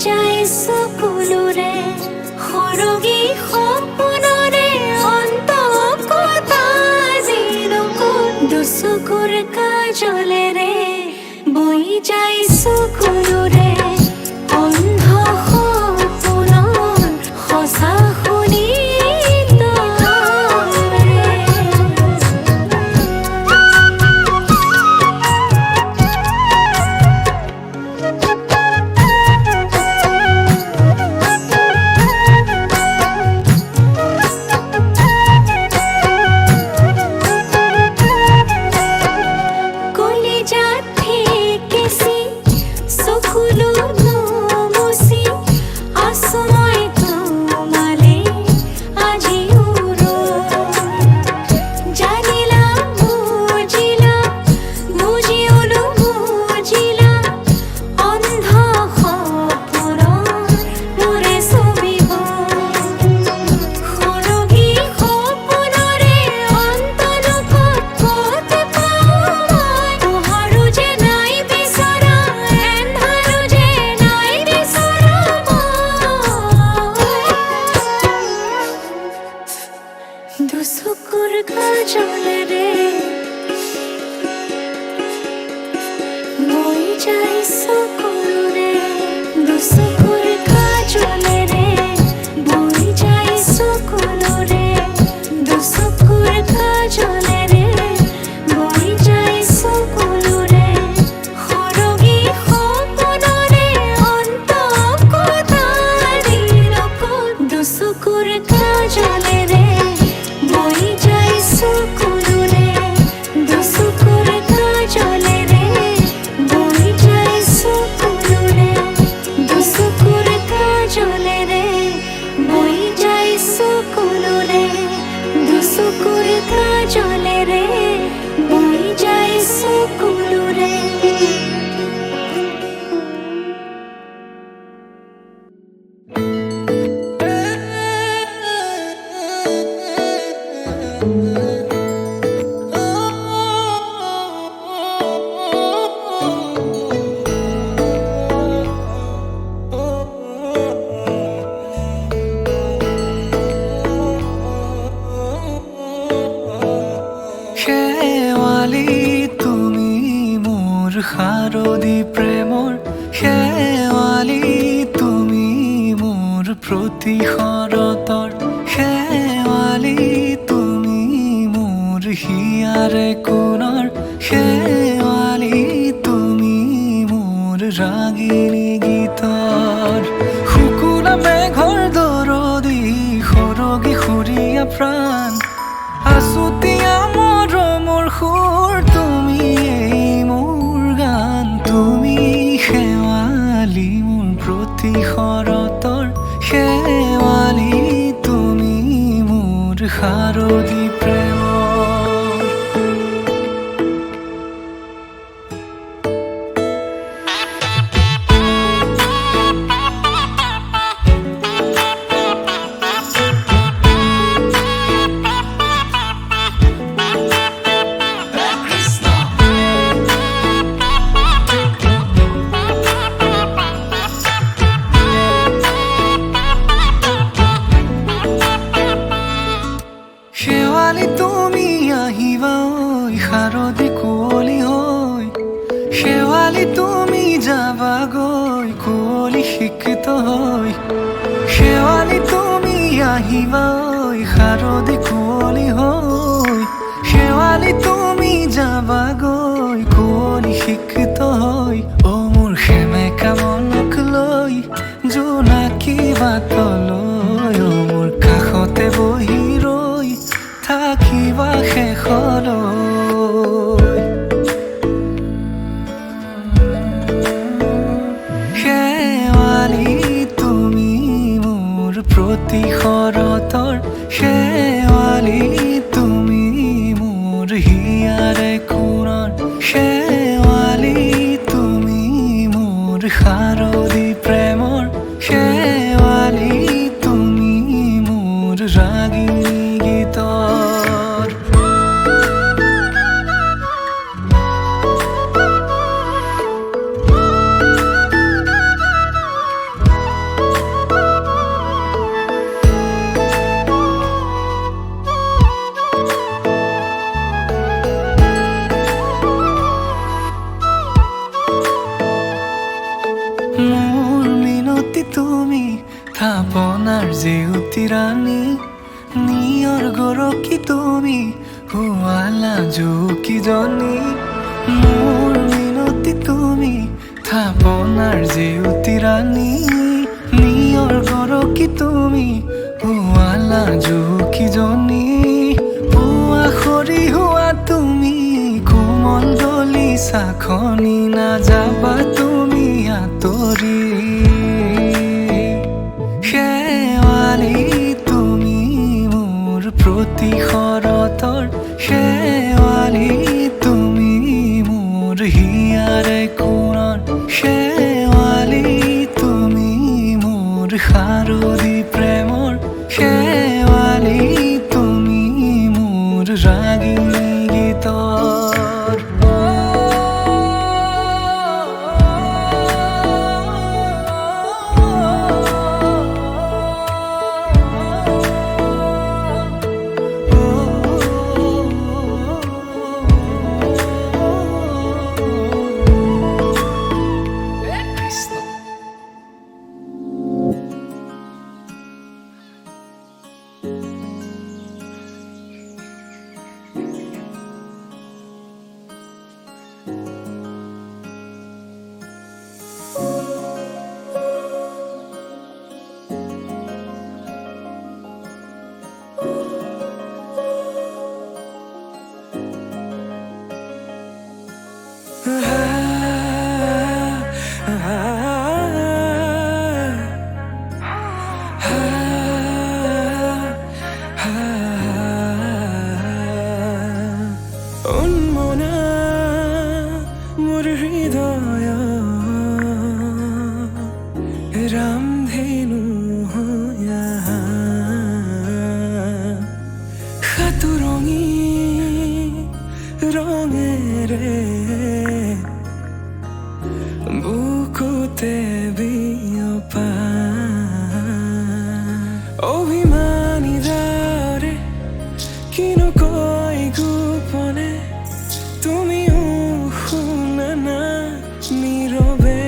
যায় চকুলোৰে সৰগী সপোনৰে অন্তকতা জিনকো দুচকুৰ কাজলেৰে বৈ যায় চকুলোৰে অন্ধ সপোনৰ সঁচা শুনি দুচকুৰ কাজলেৰে বৈ যায় চকুলোৰে দুচকুৰ কাজলেৰে বৈ যায় চকুলোৰে দুচকুৰ কাজলেৰে বৈ যায় চকুলোৰে সৰগী সপোনৰে অন্তকতা দিনকো দুচকুৰ কাজলেৰে বৈ যায় চকুলোৰে দুচকুৰ কাজলেৰে বৈ যায় চকুলোৰে দুচকুৰ কাজলেৰে বৈ যায় চকুলোৰে দুচকুৰ কাজলেৰে বৈ যায় চকুলোৰে শেৱালি তুমি মোৰ শাৰদী প্ৰেমৰ শেৱালি তুমি মোৰ প্ৰতি শৰতৰ শেৱালি তুমি মোৰ হিয়াৰে কোণৰ শেৱালি তুমি মোৰ ৰাগিনী গীতৰ শুকুলা মেঘৰ দৰদী সৰগী সুৰীয়া প্ৰাণ আছুতীয়া মৰমৰ সুৰ তুমি মোৰ গান তুমি শেৱালি মোৰ প্ৰতি শৰতৰ শেৱালি তুমি মোৰ শাৰদী প্ৰেমৰ শেৱালি তুমি আহিবা ঐ শাৰদী কুঁৱলী হৈ শেৱালি তুমি যাবাগৈ কুঁৱলী শিক্ষিত হৈ শেৱালি তুমি আহিবা ঐ শাৰদী কুঁৱলী হৈ শেৱালি তুমি যাবাগৈ কুঁৱলী শিক্ষিত হৈ অ মোৰ সেমেকা মনক লৈ জোনাকী বাটলৈ অ মোৰ কাষতে বহি ৰৈ থাকিবা শেষলৈ শেৱালি তুমি মোৰ প্ৰতি শৰতৰ শেৱালি তুমি মোৰ হিয়াৰে কোণৰ শেৱালি তুমি মোৰ শাৰদী প্ৰেমৰ শেৱালি তুমি মোৰ ৰাগিনী গীতৰ জেউতি ৰাণী নিয়ৰ গৰকী তুমি শুৱালা জুকিজনী মোৰ মিনতি তুমি থাপনাৰ জেউতি ৰাণী নিয়ৰ গৰকী তুমি শুৱালা জুকিজনী পুৱা খৰি হোৱা তুমি কোমল দলি চাখনি নাযাবা তুমি আঁতৰি শেৱালি তুমি মোৰ প্ৰতি শৰতৰ শেৱালি তুমি মোৰ হিয়াৰে কোণৰ শেৱালি তুমি মোৰ শাৰদী প্ৰেমৰ শেৱালি তুমি মোৰ ৰাগিনী গীতৰ উন্মনা মোৰ হৃদয় ৰামধেনু হৈয়া সাতুৰঙী ৰঙেৰে বুকুতে বিয়পা অভিমানী দাৰে কিনো কৈ গোপনে তুমিও শুনা না নীৰৱে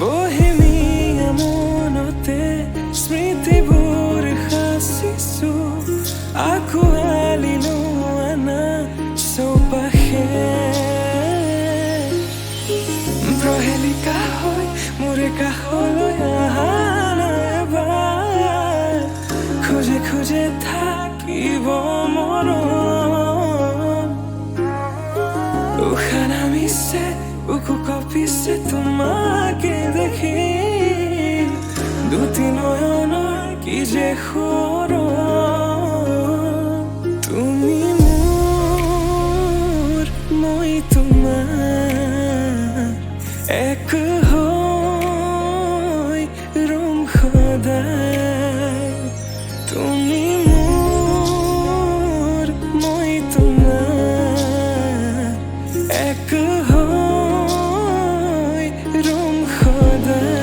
বহেমিয়া মনতে স্মৃতিবোৰ সাঁচিছো আঁকোৱালি লোৱা না চৌপাশে প্ৰহেলিকা হৈ মোৰে কাষলৈ আহা না এবাৰ খোজে খোজে থাকিব মৰম উশাহ নামিছে বুকু কঁপিছে তোমাকে দেখি দুটি নয়নৰ কি যে সৰম তুমি মোৰ মই তোমাৰ এক হৈ ৰম সদায় তুমি মোৰ মই তোমাৰ এক হৈ ৰম সদায়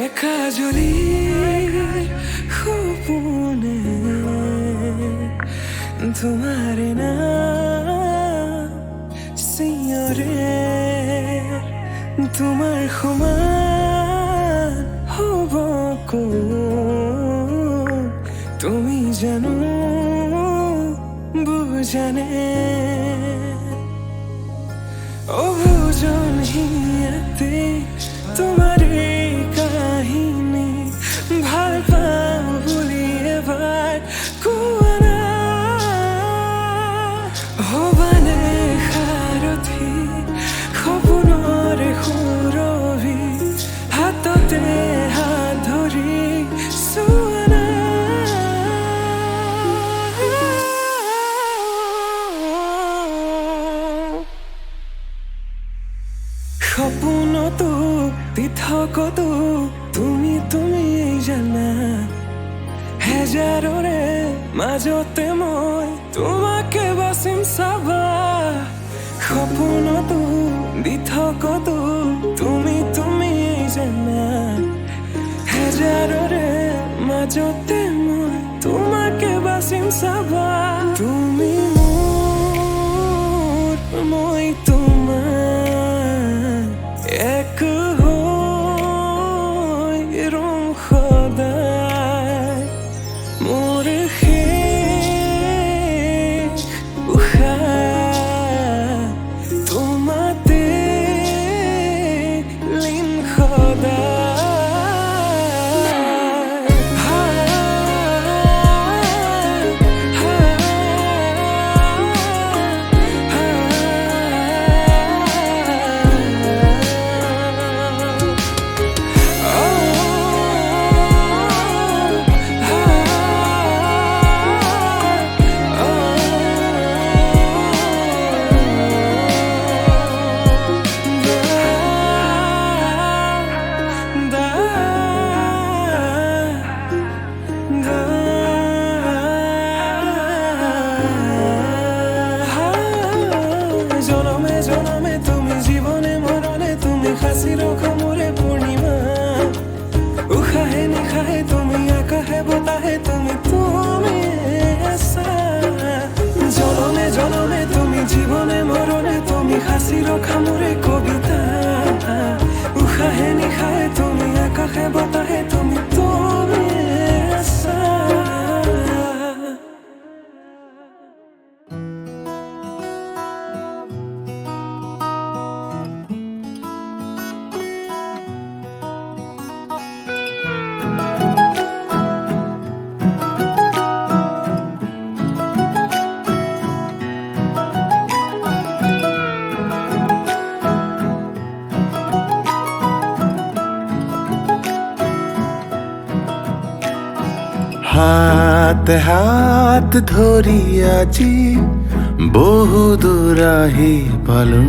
একাজলি সপোনে তোমাৰে নাম চিঞৰে তোমাৰ সমান হ'ব কোন তুমি জানো বুজানে অবুজন হিয়াতে তোমাৰ কাহিনী ভাল পাওঁ বুলি এবাৰ কোৱা না হবানে সাৰথি সপোনৰে সুৰভি হাততে হাত ধৰি চোৱা না কতো তুমি তুমি জানা হেজাৰৰে মাজতে মই তোমাকে বাচিম চাবা সপোনতো দি থকতো তুমি তুমি জানা হেজাৰৰে মাজতে মই তোমাকে বাচিম চাবা তুমি মোৰ মই তোমাৰ এক হৈ ৰম সদায় মোৰ শেষ উশাহ তোমাতে লীন জনমে জনমে তুমি জীবনে মরণে তুমি হাসি রখো মোরে পূর্ণিমা উশাহে নিশাহে তুমি আকাশে বতাহে তুমি তুমি আছা জনমে জনমে তুমি জীবনে মরণে তুমি হাসি রখা মোরে কবিতা উশাহে নিশাহে তুমি আকাশে বতাহে তুমি তুমি আছা হাতে হাত ধৰি আজি বহু দূৰ আহি পালো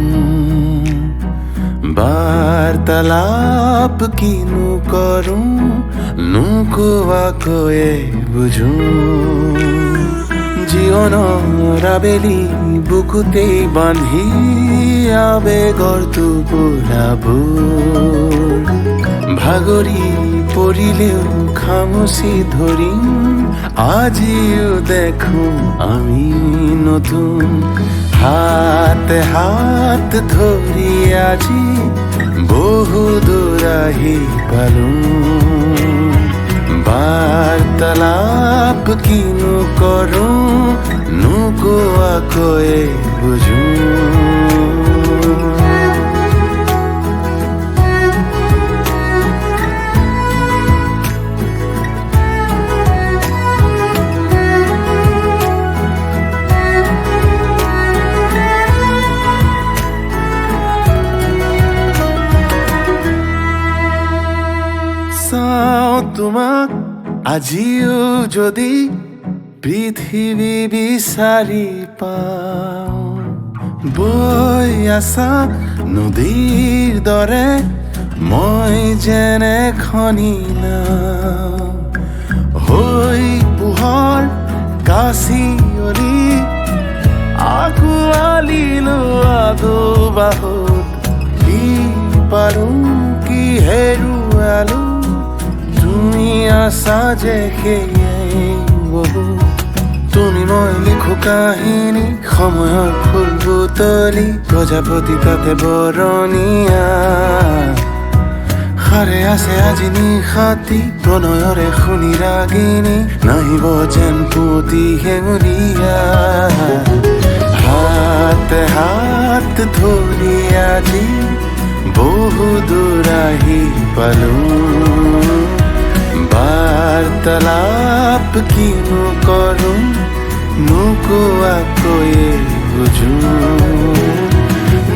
বাৰ্তালাপ কিনো কৰো নোকোৱাকৈয়ে বুজো জীৱনৰ আবেলি বুকুতেই বান্ধি আবেগৰ টোপোলাবোৰ ভাগৰি পৰিলেও খামুচি ধৰিম আজিও দেখো আমি নতুন হাতে হাত ধৰি আজি বহু দূৰ আহি পালো বাৰ্তালাপ কিনো কৰো নোকোৱাকৈয়ে বুজো তোমাক আজিও যদি পৃথিৱী বিচাৰি পাওঁ বৈ আছা নদীৰ দৰে মই যেনে খনি নাও হৈ পোহৰ কাচিয়লি আঁকোৱালিলো আগবাহত কি পাৰোঁ কি হেৰুৱালো তুমি আছা যে সেয়াই বহু তুমি মই লিখো কাহিনী সময়ৰ ফুল বুটলি প্ৰজাপতি তাতে বৰণীয়া সাৰে আছে আজি নিশাতি প্ৰণয়ৰে শুনি ৰাগিনী নাহিব যেন পুতি হেঙুলীয়া হাতে হাত ধৰি আজি বহু দূৰ আহি পালো বাৰ্তালাপ কিনো কৰো নোকোৱাকৈয়ে বুজো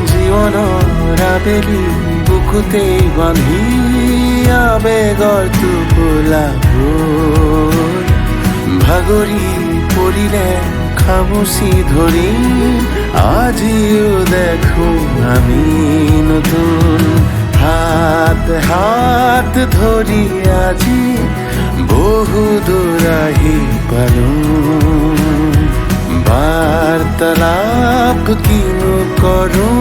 জীৱনৰ আবেলি বুকুতেই বান্ধি আবেগৰ টোপোলাবোৰ ভাগৰি পৰিলে খামুচি ধৰি আজিও দেখো আমি নতুন হাত হাত ধৰি আজি বহু দূৰ আহি পালো বাৰ্তালাপ কিনো কৰো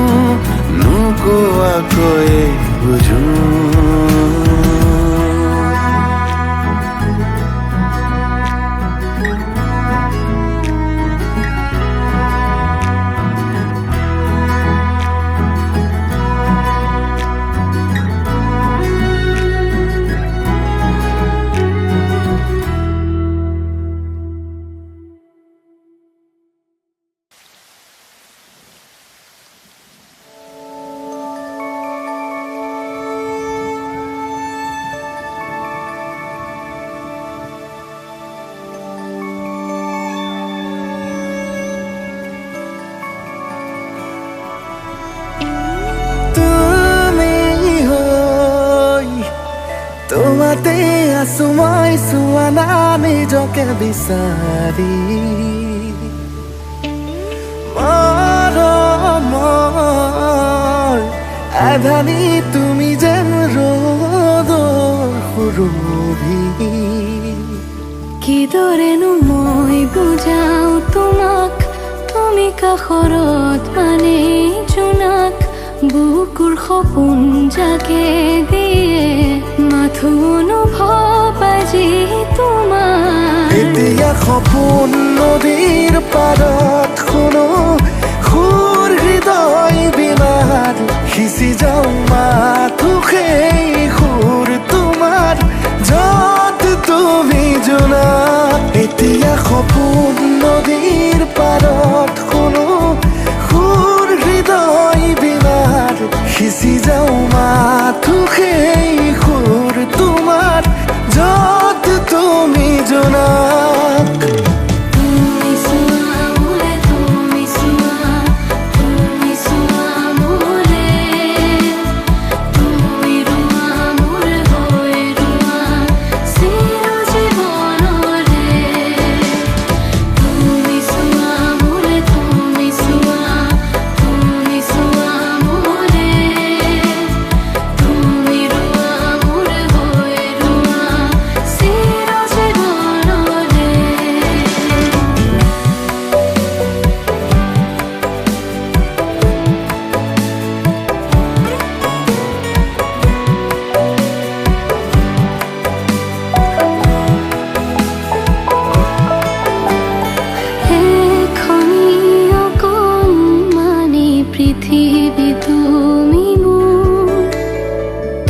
নোকোৱাকৈ বুজো তোমাতে আছো মই চোৱা না নিজকে বিচাৰি মৰমৰ আধানি তুমি যেন ৰ'দৰ সুৰভি কিদৰেনো মই বুজাও তোমাক তুমি কাষৰত মানে জোনাক বুকুৰ সপোন জাগে দিয়ে মাথো অনুভৱ আজি তোমাৰ এতিয়া সপোন নদীৰ পাৰত শুনো সুৰ হৃদয় বিনাৰ সিঁচি যাওঁ মাথো সেই সুৰ তোমাৰ য'ত তুমি জোনাক এতিয়া সপোন নদীৰ পাৰত শুনো সুৰ হৃদয় বিনাৰ সিঁচি যাওঁ মাথো সেই সুৰ তোমাৰ য'ত তুমি জোনাক তুমি চোৱা মোলে তুমি চোৱা মোলে তুমি ৰোৱা মোৰ হৈ ৰোৱা চিৰ জীৱনৰে তুমি চোৱা মোলে তুমি চোৱা মোলে তুমি ৰোৱা মোৰ হৈ ৰোৱা চিৰ জীৱনৰে এখনি অকণমানি পৃথিৱী তুমি মোৰ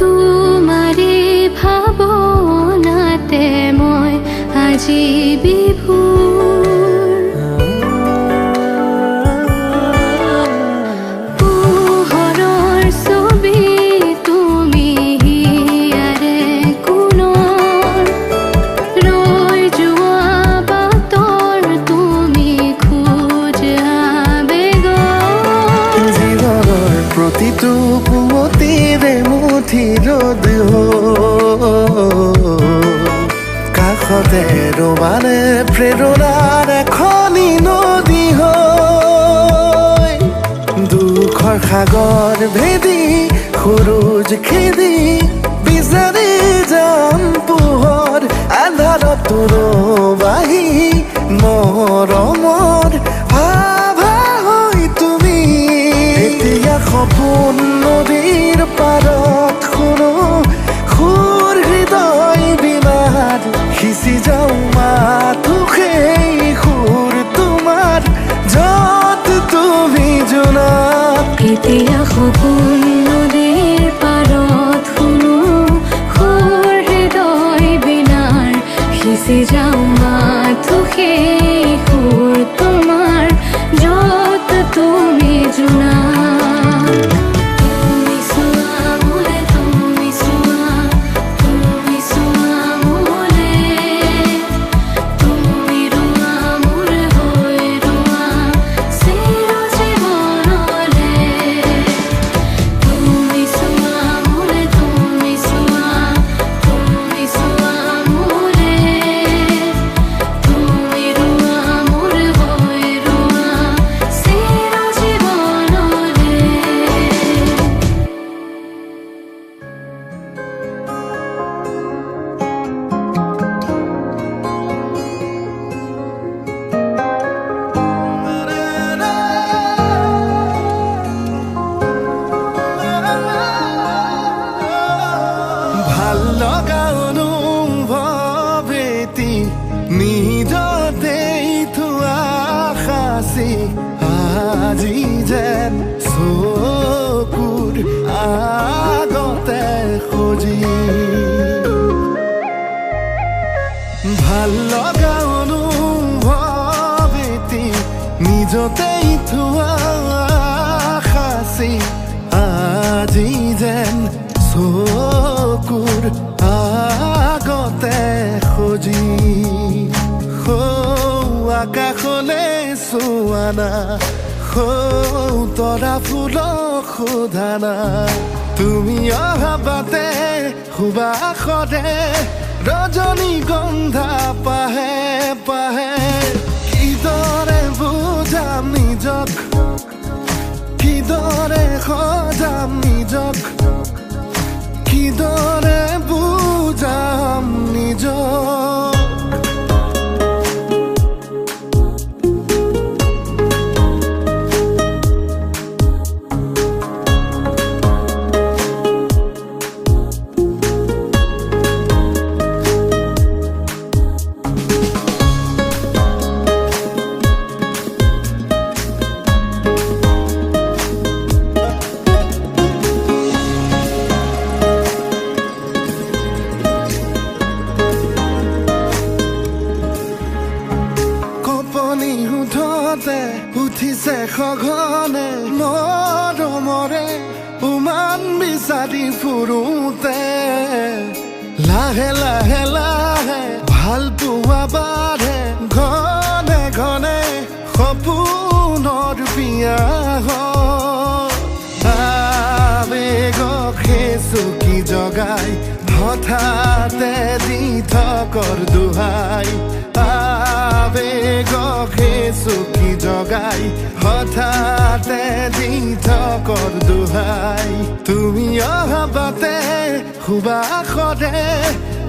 তোমাৰে ভাৱনাতে মই আজি বিভোৰ পোহৰৰ ছবি তুমি হিয়াৰে কোণৰ ৰৈ যোৱা বাটৰ তুমি খোজ আবেগৰ জীৱনৰ প্ৰতিটো পুৱতিৰে মুঠি ৰ'দ কাষতে ৰবানে প্ৰেৰণাৰ এখনি নদী হৈ দুখৰ সাগৰ ভেদি সুৰুজ খেদি বিচাৰি যাম পোহৰ আন্ধাৰত ৰবাহি মৰমৰ আভা হৈ তুমি এতিয়া সপোন নদীৰ পাৰত শুনো সুৰ হৃদয় বিনাৰ সিঁচি যাওঁ মাথো সেই সুৰ তোমাৰ য'ত তুমি জোনাক এতিয়া সপোন নদীৰ পাৰত শুনো সুৰ হৃদয় বিনাৰ সিঁচি যাওঁ মাথো সেই সুৰ হাসি আজি যেন চকুৰ আগতে সজি ভাল লগা অনুভৱ এটি নিজতেই থোৱা হাসি আজি যেন চকুৰ আগতে সজি আকাশলে চোৱা না তৰা ফুলক সোধা না তুমি অহা বাটে সুবাসৰে ৰজনীগন্ধা পাহে পাহে কিদৰে বুজাম নিজক কিদৰে সজাম নিজক কিদৰে বুজাম নিজক উঠিছে সঘনে মৰমৰে উমান বিচাৰি ফুৰোতে লাহে লাহে লাহে ভাল পোৱা বাঢ়ে ঘনে ঘনে সপোনৰ বিয়া আবেগক চুকি জগাই হঠাতে দি থকৰ দোহাই আবেগক চুকি জগাই হঠাতে দি থকৰ দোহাই তুমি অহা বাটে সুবাসৰে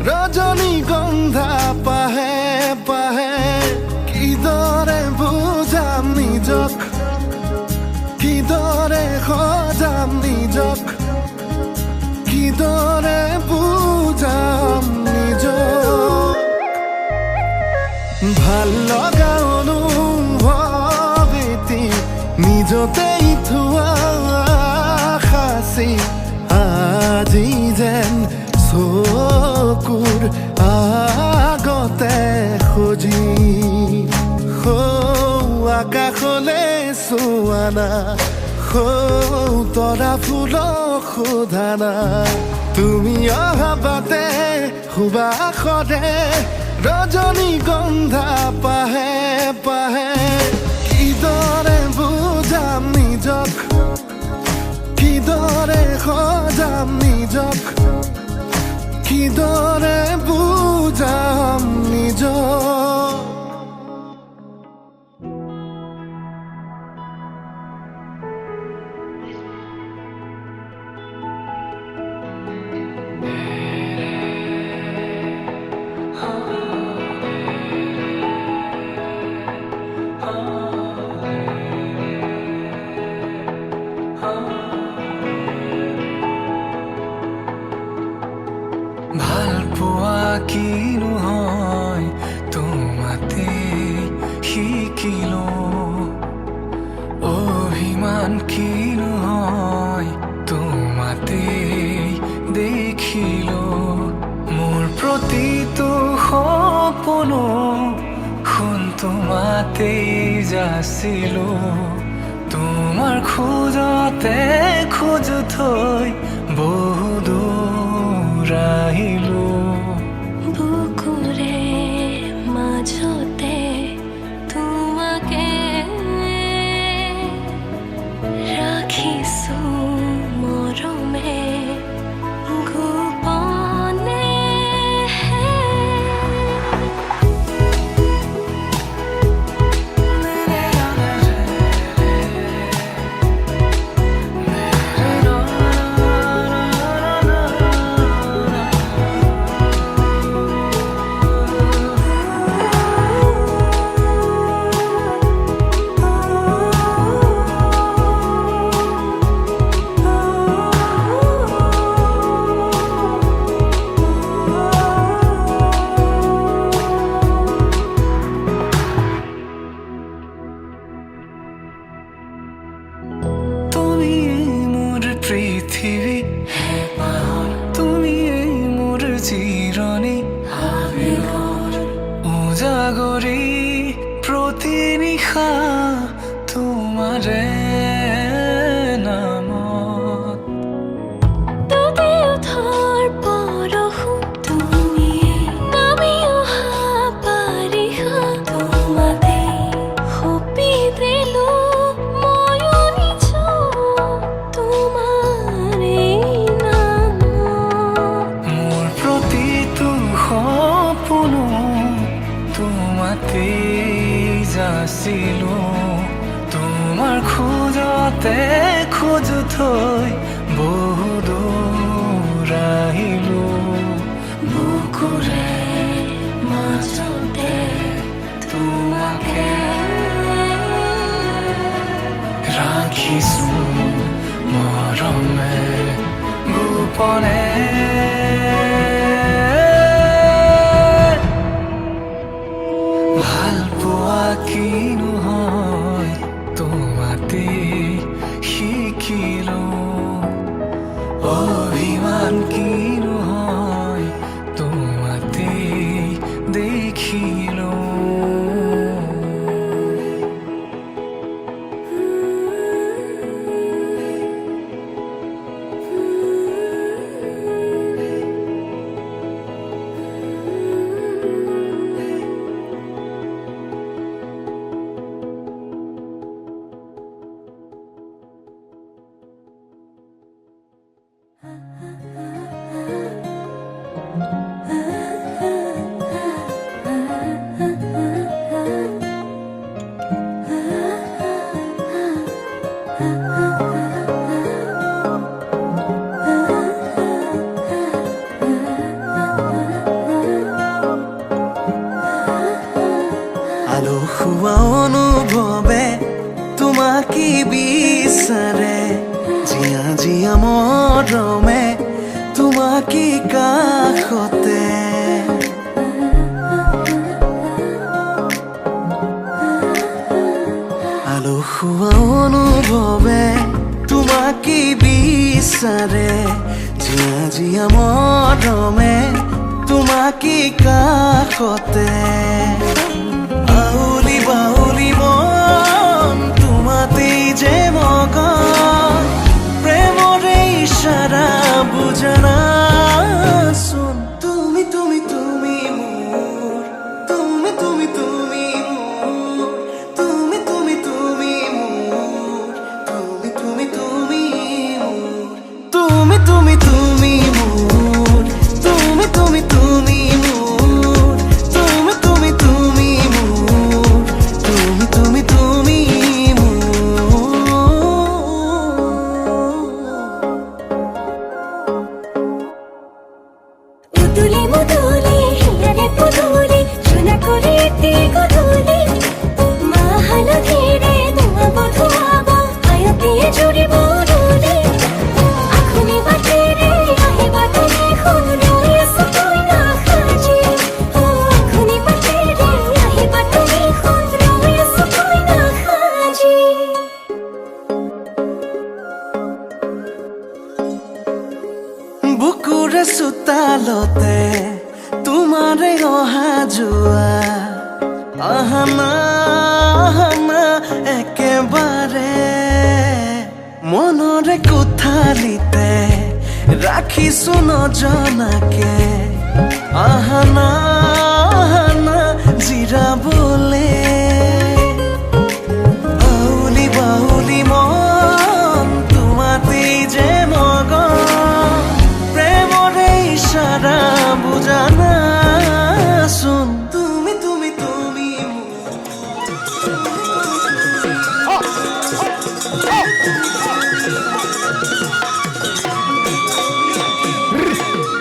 ৰজনীগন্ধা পাহে পাহে কিদৰে বুজাম নিজক কিদৰে সজাম নিজক কিদৰে বুজাম নিজক ভাল লগা অনুভৱ এটি নিজতেই থোৱা হাসি আজি যেন চকুৰ আগতে সজি আকাশলে চোৱা না তৰা ফুলক সোধা না তুমি অহা বাটে সুবাসৰে ৰজনীগন্ধা পাহে পাহে কিদৰে বুজাম নিজক কিদৰে সজাম নিজক কিদৰে বুজাম নিজক ভাল পোৱা কিনো হয় তোমাতে শিকিলো অভিমান কিনো হয় তোমাতে দেখিলো মোৰ প্ৰতিটো সপোনো শুন তোমাতেই যাচিলো তোমাৰ খোজতে খোজ থৈ বহু দূৰ আহিলো বুকুৰে মাজতে তোমাকে ৰাখিছো মৰমে গোপনে নিশা তোমাৰে নামত ডুবি উঠাৰ পৰশু তুমি নামি অহা বাৰিষা তোমাতে সপি দিলো ময়ো নিজ তোমাৰে নামত মোৰ প্ৰতিটো সপোনো তোমাতে যাচিলো তোমাৰ খোজতে খোজ থৈ বহু দূৰ আহিলো বুকুৰে মাজতে তোমাকে ৰাখিছো মৰমে গোপনে ভাল পোৱা কিনো হয় তোমাতে শিকিলো অভিমান কিনো হয় তোমাতে দেখিলো আলসুৱা অনুভৱে তোমাকে বিচাৰে জিয়া জিয়া মৰমে তোমাকে কাষতে আলসুৱা অনুভৱে তোমাকে বিচাৰে জিয়া জিয়া মৰমে তোমাকে কাষতে বাউলি বাউলি মন তোমাতেই যে মগন প্ৰেমৰে ইশাৰা বুজানাচোন তুমি তুমি তুমি মোৰ তুমি তুমি তুমি মোৰ তুমি তুমি তুমি মোৰ তুমি তুমি তুমি মোৰ তুমি তুমি তুমি মোৰ তুমি তুমি তুমি মোৰ তুমি তুমি তুমি মোৰ তুমি তুমি তুমি উদুলি মুদুলি হিয়ারে পুদুলি সোনা করে এতে গধুলি মা হালধিরে ধোঁয়াবো ধোঁয়াবো আয়াতে জুড়িব রুলি আখুনি বাটেরে আহিবা তুমি খুন রয়েছ তুই না খাজি আখুনি বাটেরে আহিবা তুমি খুন রয়েছ তুই না খাজি বুকুৰে চোতালতে তোমাৰে অহা যোৱা আহানা আহানা একেবাৰে মনৰে কোঠালিতে ৰাখিছো নজনাকে আহানা আহানা জিৰাবলে বাউলি বাউলি মন তোমাতেই যে মগন প্ৰেমৰে ইশাৰা বুজানাচোন তুমি তুমি তুমি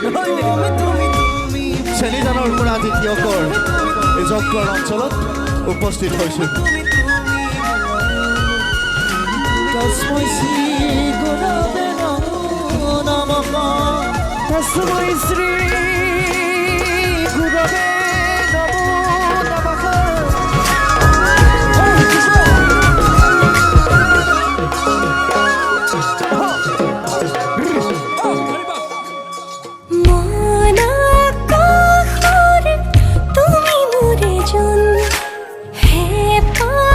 তুমি তুমি তুমি চেনিজানৰ পৰা দ্বিতীয়কৰ এই জগতোৱাৰ অঞ্চলত উপস্থিত হৈছোঁ তস্मै শ্ৰী গুৰৱে নমঃ তস্मै শ্ৰী গুৰৱে নমঃ মন আকাশৰে তুমি মোৰে জোন হে পা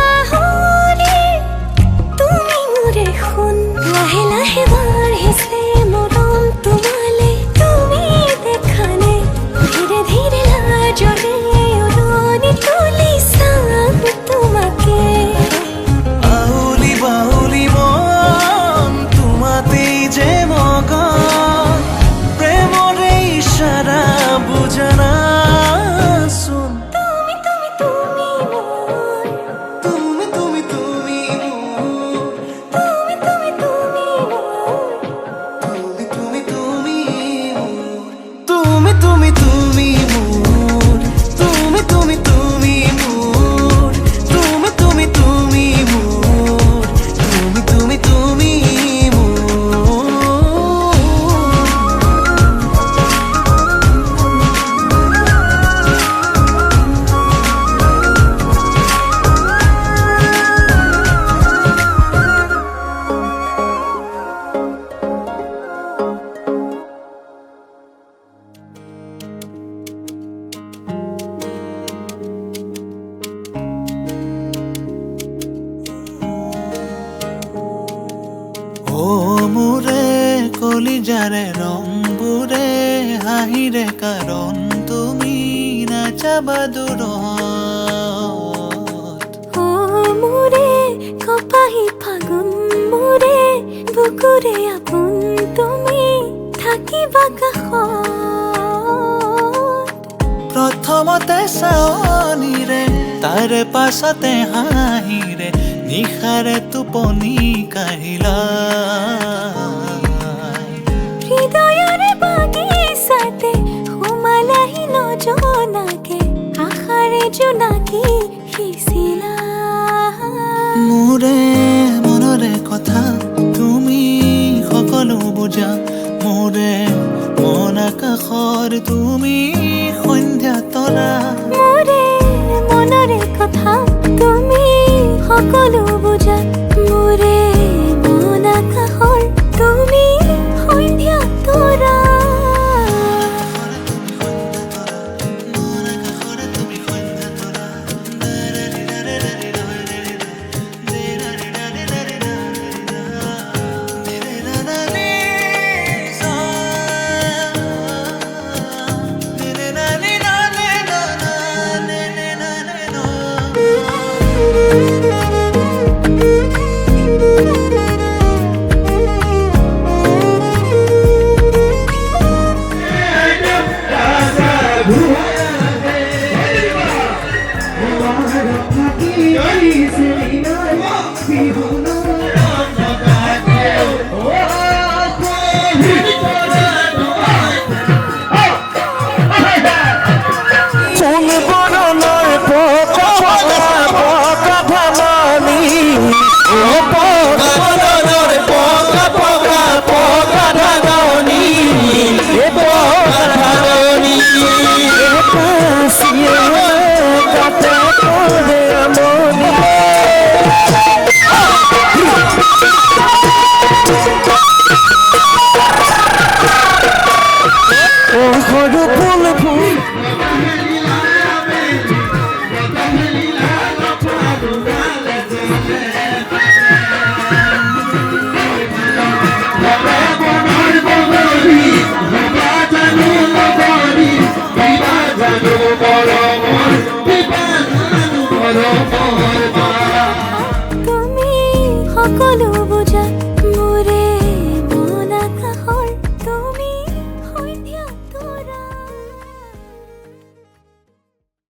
কলিজাৰে ৰংবোৰে হাঁহিৰে কাৰণ তুমি নাযাবা দূৰত ও মোৰে কপাহী ফাগুন মোৰে বুকুৰে আপোন তুমি থাকিবা কাষত প্ৰথমতে চাৱনিৰে তাৰে পাছতে হাঁহিৰে নিশাৰে টোপনি কাঢ়িলা হৃদয়ৰে বাগিচাতে সোমালাহি নজনাকে আশাৰে জোনাকী সিঁচিলা মোৰে মনৰে কথা তুমি সকলো বুজা মোৰে মন আকাশৰ তুমি সন্ধ্যা তৰা মোৰে মনৰে কথা তুমি সকলো বুজা মোৰে মন আকাশৰ তুমি সন্ধ্যা তৰা তুমি সকলো